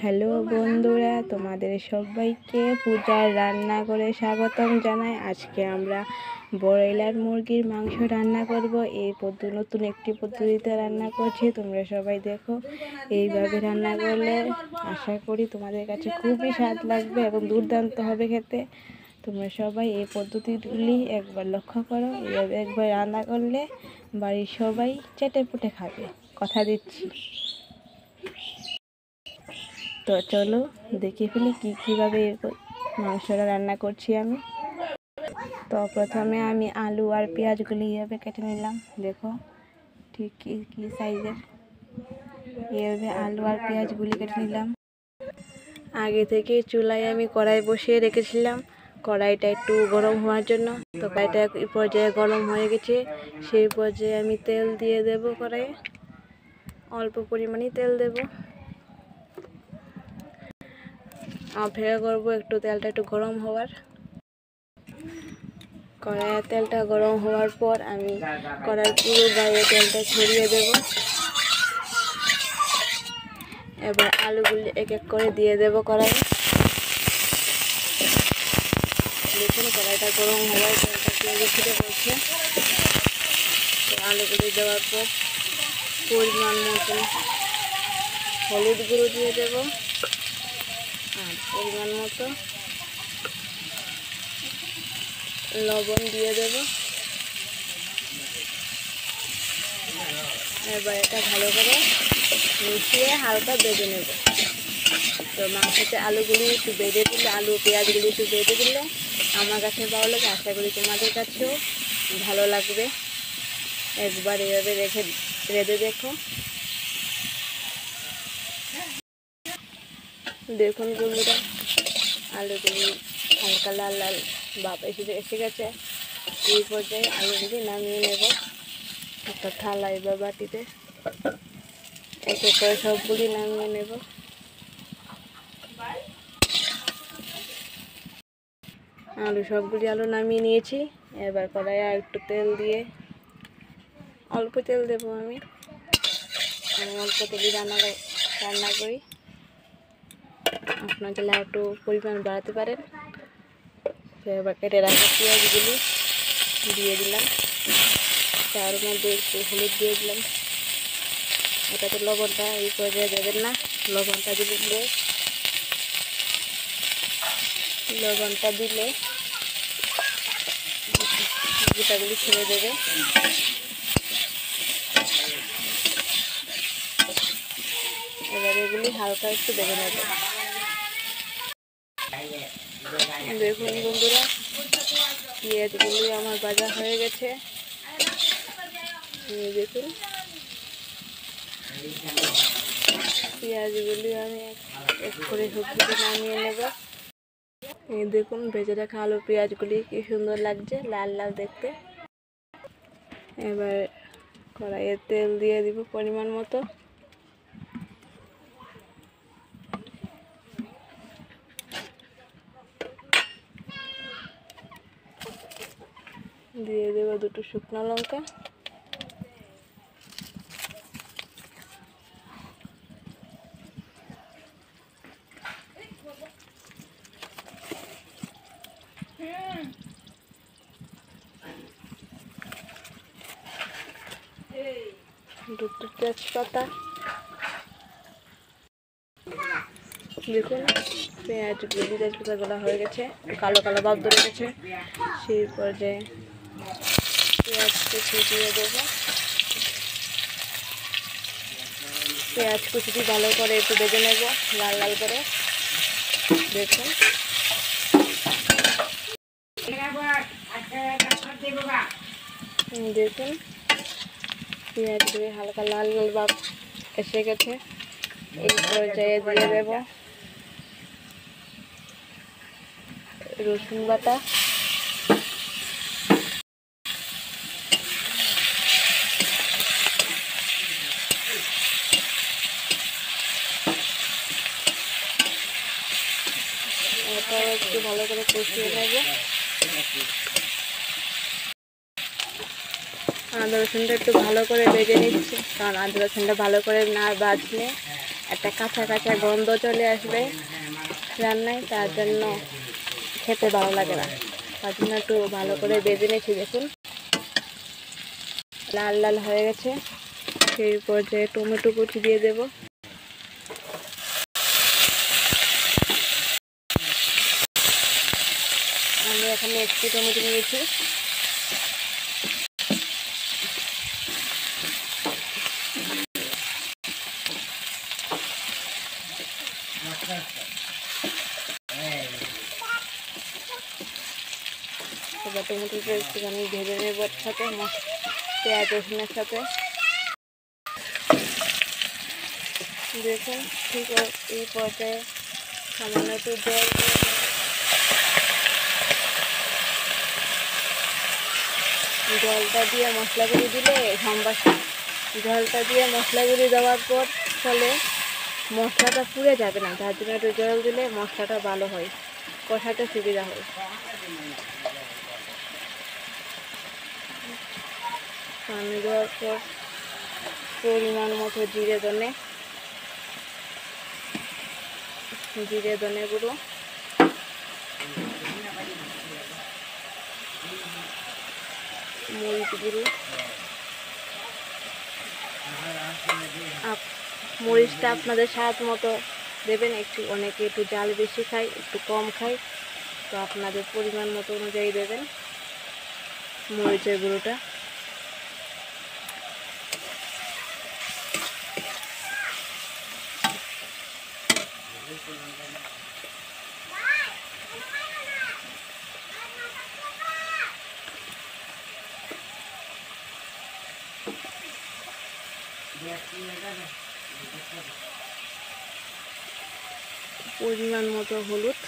Hello বন্ধুরা, তোমাদের সবাইকে পূজার রান্না করে স্বাগতম জানাই। আজকে আমরা ব্রয়লার মুরগির মাংস রান্না করব। এই নতুন একটি পদ্ধতিতে রান্না করছি, তোমরা সবাই দেখো। এইভাবে রান্না করলে আশা করি তোমাদের কাছে খুবই স্বাদ লাগবে এবং দুর্দান্ত হবে খেতে। তোমরা সবাই এই পদ্ধতিগুলি একবার লক্ষ্য করো। এইভাবে একবার রান্না করলে বাড়ির সবাই চেটে পুটে খাবে, কথা দিচ্ছি। তো চলো দেখে ফেলি কীভাবে মাংসটা রান্না করছি আমি। তো প্রথমে আমি আলু আর পেঁয়াজগুলি এইভাবে কেটে নিলাম। দেখো ঠিক কী সাইজের, এইভাবে আলু আর পেঁয়াজগুলি কেটে নিলাম। আগে থেকে চুলায় আমি কড়াই বসিয়ে রেখেছিলাম, কড়াইটা একটু গরম হওয়ার জন্য। তো কড়াইটা এই পর্যায়ে গরম হয়ে গেছে, সেই পর্যায়ে আমি তেল দিয়ে দেব। কড়াইয়ে অল্প পরিমাণে তেল দেব। অপেক্ষা করবো একটু তেলটা একটু গরম হওয়ার। কড়াইয়ের তেলটা গরম হওয়ার পর আমি কড়াইয়ের পুরো গায়ে তেলটা ছড়িয়ে দেব। এবার আলুগুলি এক এক করে দিয়ে দেব কড়াইয়ে। দেখুন কড়াইটা গরম হওয়ায় তেলটা পেঁয়াজে ছিটে পড়ছে। তো আলুগুলি দেওয়ার পর পরিমাণ মতো হলুদ গুঁড়ো দিয়ে দেব আর পরিমাণ মতো লবণ দিয়ে দেব। এবার এটা ভালো করে মিশিয়ে হালকা ভেজে নেব। তো মাংসতে আলুগুলি একটু বেঁধে দিলে, আলু পেঁয়াজগুলি একটু বেঁধে দিলে আমার কাছে ভালো লাগে, আশা করি তোমাদের কাছেও ভালো লাগবে। একবার এভাবে রেঁধে দেখো। দেখুন বন্ধুরা, আলুগুলি হালকা লাল লাল ভাব এসে গেছে। এই পর্যায়ে আলুগুলি নামিয়ে নেব একটা থালায় বা বাটিতে। এক এক করে সবগুলি নামিয়ে নেব। সবগুলি আলু নামিয়ে নিয়েছি। এবার কড়াইয়ে আর একটু তেল দিয়ে, অল্প তেল দেব। আমি অল্প তেলই রান্না করি, আপনার চাইলে একটু পরিমাণ বাড়াতে পারেন। তো এবার কেটে রাখা পেঁয়াজগুলি দিয়ে দিলাম, তার মধ্যে একটু হলুদ দিয়ে দিলাম। এটাতে লবণটা এই পর্যায়ে দেবেন না, লবণটা দিলে গোটাগুলি ছেড়ে দেবে। এবার এগুলি হালকা একটু ভেজে নেবে। দেখুন বন্ধুরা, পেঁয়াজগুলি আমার ভাজা হয়ে গেছে। দেখুন পেঁয়াজগুলি আমি এক করে সবজিতে নামিয়ে নেব। এই দেখুন ভেজে রাখা আলু পেঁয়াজগুলি কি সুন্দর লাগছে, লাল লাল দেখতে। এবার কড়াইয়ে তেল দিয়ে দিব পরিমাণ মতো। দিয়ে দেব দুটো শুকনো লঙ্কা। দুটো তেজপাতা। দেখুন পেঁয়াজগুলি তেজপাতাগুলো হয়ে গেছে, কালো কালো ভাব ধরে গেছে। সেই পর্যায়ে পেঁয়াজ কুচি দিয়ে দেব। পেঁয়াজ কুচিটি ভালো করে একটু ভেজে নেব, লাল লাল করে। দেখুন দেখুন পেঁয়াজগুলি হালকা লাল লাল ভাব এসে গেছে। এই পর্যায়ে দিয়ে দেব রসুন বাটা। এটা একটু ভালো করে কষিয়ে নেব। আদা রসুনটা একটু ভালো করে ভেজে নিচ্ছি, কারণ আদা রসুনটা ভালো করে না ভাজলে একটা কাঁচা কাঁচা গন্ধ চলে আসবে রান্নায়, তার জন্য খেতে ভালো লাগে না। তার জন্য একটু ভালো করে বেজে নিয়েছি। দেখুন লাল লাল হয়ে গেছে। সেই পর্যায়ে টমেটো কুচি দিয়ে দেব। আমি এখানে একটি টমেটো নিয়েছি। এবার টমেটোটা একটুখানি ভেজে নেব সাথে পেঁয়াজ রসুনের সাথে। দেখুন ঠিক এই পর্যায়ে সামান্য একটু জল, জলটা দিয়ে মশলাগুলি দিলে জলটা দিয়ে মশলাগুলি দেওয়ার পর ফলে মশলাটা পুড়ে যাবে না। তার জন্য একটু জল দিলে মশলাটা ভালো হয়, কষাতে সুবিধা হয়। পানি দেওয়ার পর পরিমাণ মতো জিরে ধনে গুঁড়ো, মরিচ গুঁড়ো। মরিচটা আপনাদের স্বাদ মতো দেবেন। অনেকে একটু ঝাল বেশি খায়, একটু কম খায়, তো আপনাদের পরিমাণ মতো অনুযায়ী দেবেন মরিচের গুঁড়োটা। পরিমাণ মতো হলুদ,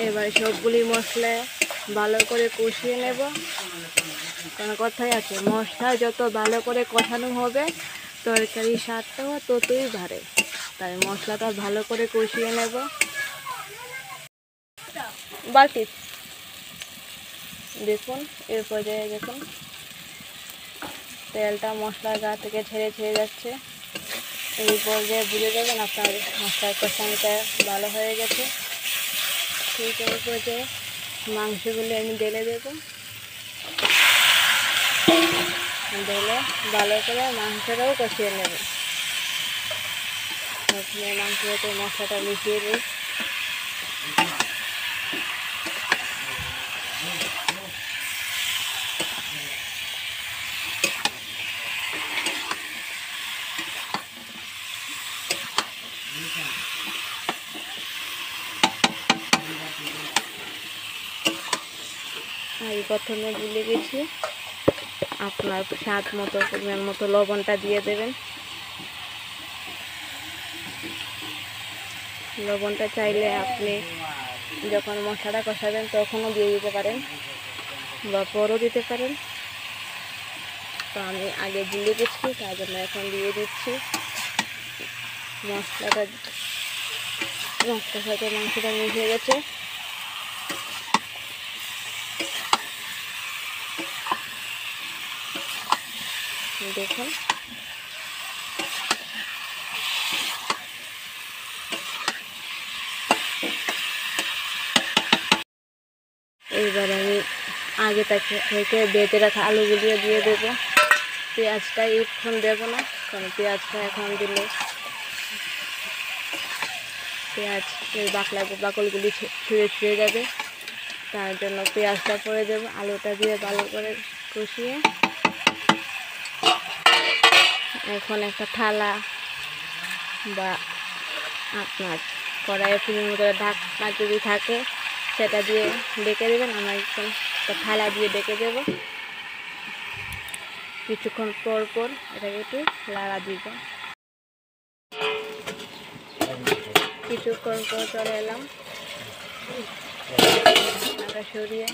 এবার সবগুলি মশলা ভালো করে কষিয়ে নেব। কারণ কথাই আছে, মশলা যত ভালো করে কষানো হবে তরকারির স্বাদটাও ততই বাড়ে। তাই মশলাটা ভালো করে কষিয়ে নেব। বাটি দেখুন এর পর্যায়ে দেখুন তেলটা মশলার গা থেকে ছেড়ে যাচ্ছে। এই পর্যায়ে বুঝে যাবেন আপনার মশলার কষানোটা ভালো হয়ে গেছে। ঠিক এই পর্যায়ে মাংসগুলো আমি ঢেলে দেবো। ঢেলে ভালো করে মাংসটাও কষিয়ে নেব। প্রথমে মাংসতে মশলাটা মিশিয়ে দিই। আমি প্রথমে ভুলে গেছি, আপনার স্বাদ মতো পরিমাণ মতো লবণটা দিয়ে দেবেন। লবণটা চাইলে আপনি যখন মশলাটা কষাবেন তখনও দিয়ে দিতে পারেন বা পরও দিতে পারেন। তো আমি আগে ভুলে গেছি, তার জন্য এখন দিয়ে দিচ্ছি। মশলার সাথে মাংসটা মিশে গেছে। দেখুন এইবার আমি আগে থেকে বেটে রাখা আলুগুলিও দিয়ে দেবো। পেঁয়াজটা এখন দেবো না, কারণ পেঁয়াজটা এখন দিলে পেঁয়াজের বাকলগুলি ছুঁড়ে যাবে। তার জন্য পেঁয়াজটা পরে দেবো। আলুটা দিয়ে ভালো করে কষিয়ে এখন একটা থালা বা আপনার কড়াইয়ে ফুলের মতো ঢাকনা যদি থাকে সেটা দিয়ে ডেকে দেবেন। আমার একটা থালা দিয়ে ডেকে দেবো। কিছুক্ষণ পর পর এটাকে একটু লাড়া দিব। কিছুক্ষণ পর চলে এলাম, ঢাকা সরিয়ে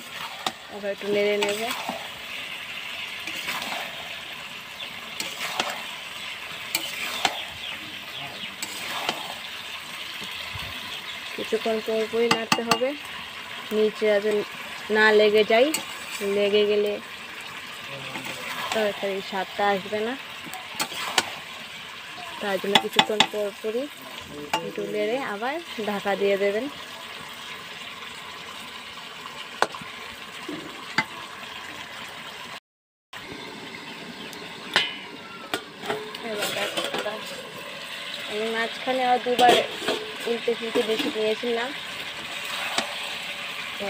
আবার একটু নেড়ে নেব। কিছুক্ষণ পরই নাড়তে হবে। নিচে না লেগে যায়, লেগে গেলে তরকারির স্বাদটা আসবে না। তার জন্য কিছুক্ষণ পরপরই একটু নেড়ে আবার ঢাকা দিয়ে দেবেন। আমি মাঝখানে আর দুবার উল্টে ফুলটে বেশি নিয়েছিলাম,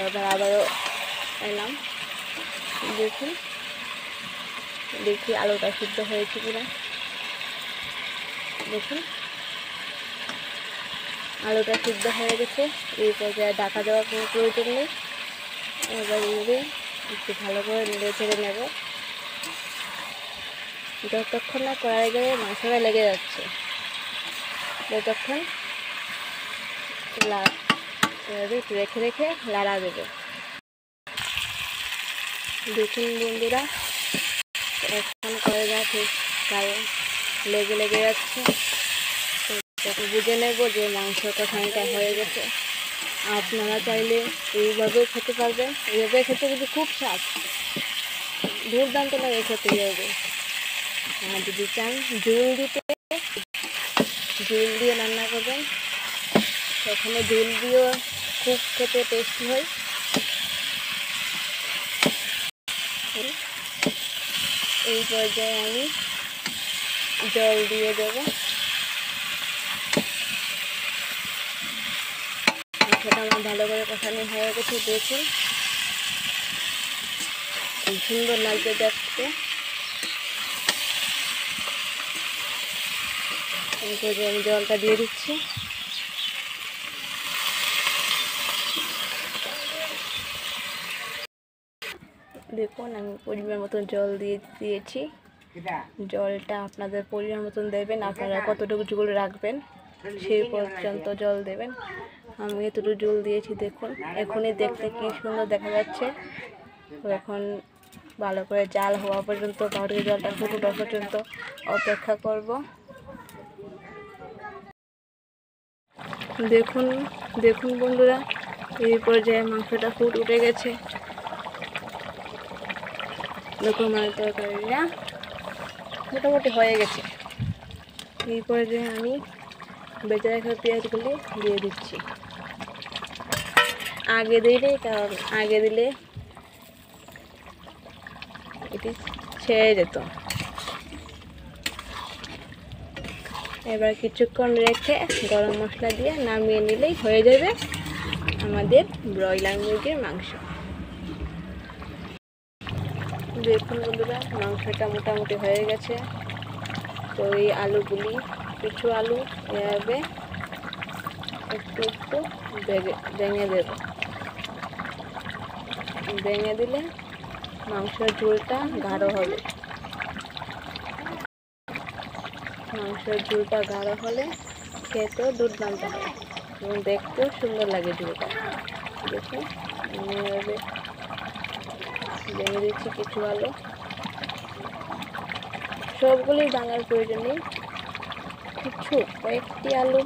এবার আবারও এলাম। দেখি আলুটা সিদ্ধ হয়েছে কিনা। দেখুন আলুটা সিদ্ধ হয়ে গেছে। এই পর্যায়ে ঢাকা দেওয়ার কোনো প্রয়োজন নেই। এবার একটু ভালো করে নেড়ে ছেড়ে নেব, যতক্ষণ না কড়াই গায়ে মাংসটা লেগে যাচ্ছে ততক্ষণ রেখে রেখে লাড়া দেবে। দেখুন বন্ধুরা, এখন কড়াই গায়ে গায়ে লেগে লেগে যাচ্ছে, তখন বুঝে নেব যে মাংসটা খানিকটা হয়ে গেছে। আপনারা চাইলে এইভাবেও খেতে পারবেন। এইভাবে খেতে কিন্তু খুব স্বাদ, দুর্দান্ত লাগে খেতে এইভাবে। আর যদি চান ঝোল দিতে, ঝোল দিয়ে রান্না করবেন, তখন ঝোল দিয়েও খুব খেতে টেস্টি হয়। এই পর্যায়ে আমি জল দিয়ে দেব। মাংসটা আমার ভালো করে কষানো হয়ে গেছে। দেখুন খুব সুন্দর লাগছে দেখতে। এই পর্যায়ে আমি জলটা দিয়ে দিচ্ছি। দেখুন আমি পরিমাণ মতন জল দিয়েছি। জলটা আপনাদের পরিমাণ মতন দেবেন, আপনারা কতটুকু ঝোল রাখবেন সেই পর্যন্ত জল দেবেন। আমি এতটুকু জল দিয়েছি। দেখুন এখনই দেখতে কি সুন্দর দেখা যাচ্ছে। এখন ভালো করে জাল হওয়া পর্যন্ত, বাড়ির জলটা ফুটে পর্যন্ত অপেক্ষা করব। দেখুন দেখুন বন্ধুরা, এই পর্যায়ে মাংসটা ফুট উঠে গেছে। দেখুন মানে তরকারিটা মোটামুটি হয়ে গেছে। এই পর্যায়ে আমি বেঁচে রাখা পেঁয়াজগুলি দিয়ে দিচ্ছি। আগে দিলে, কারণ আগে দিলে এটি ছেড়ে যেত। এবার কিছুক্ষণ রেখে গরম মশলা দিয়ে নামিয়ে নিলেই হয়ে যাবে আমাদের ব্রয়লার মুরগির মাংস। দেখুন বন্ধুরা, মাংসটা মোটামুটি হয়ে গেছে। তো এই আলুগুলি, কিছু আলু এভাবে একটু একটু ভেঙে দেব। ভেঙে দিলে মাংসের ঝোলটা গাঢ় হবে। মাংসের ঝোলটা গাঢ় হলে খেতেও দুর্দান্ত হয় এবং দেখতেও সুন্দর লাগে ঝোলটা। দেখুন আমি এভাবে ভেঙে দিচ্ছি কিছু আলু। সবগুলি ভাঙার প্রয়োজন নেই, কিছু কয়েকটি আলু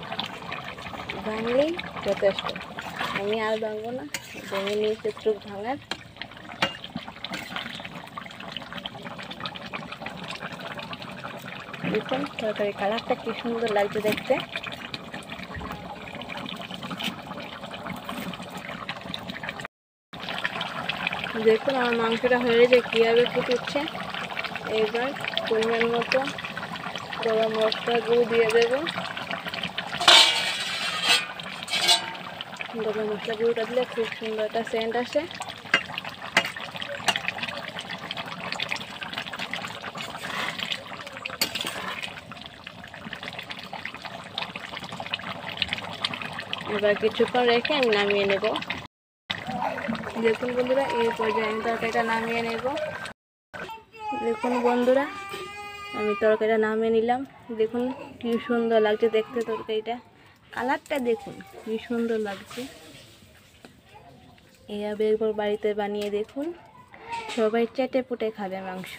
ভাঙলেই যথেষ্ট। আমি আর ভাঙবো না, ভেঙে নিয়েছি একটু ভাঙার। দেখুন তরকারি কালারটা কি সুন্দর লাগছে দেখতে। দেখুন আমার মাংসটা হয়ে যায় কীভাবে ফুটে উঠছে। এবার পরিমাণ মতো গরম মশলা গুঁড়ো দিয়ে দেব। গরম মশলা গুঁড়োটা দিলে খুব সুন্দর একটা সেন্ট আসে। এবার কিছুক্ষণ রেখে আমি নামিয়ে নেব। দেখুন বন্ধুরা, এই পর্যায়ে আমি তরকারিটা নামিয়ে নেব। দেখুন বন্ধুরা, আমি তরকারিটা নামিয়ে নিলাম। দেখুন কি সুন্দর লাগছে দেখতে তরকারিটা, কালারটা দেখুন কি সুন্দর লাগছে। এইভাবে একবার বাড়িতে বানিয়ে দেখুন, সবাই চেটে পুটে খাবে মাংস।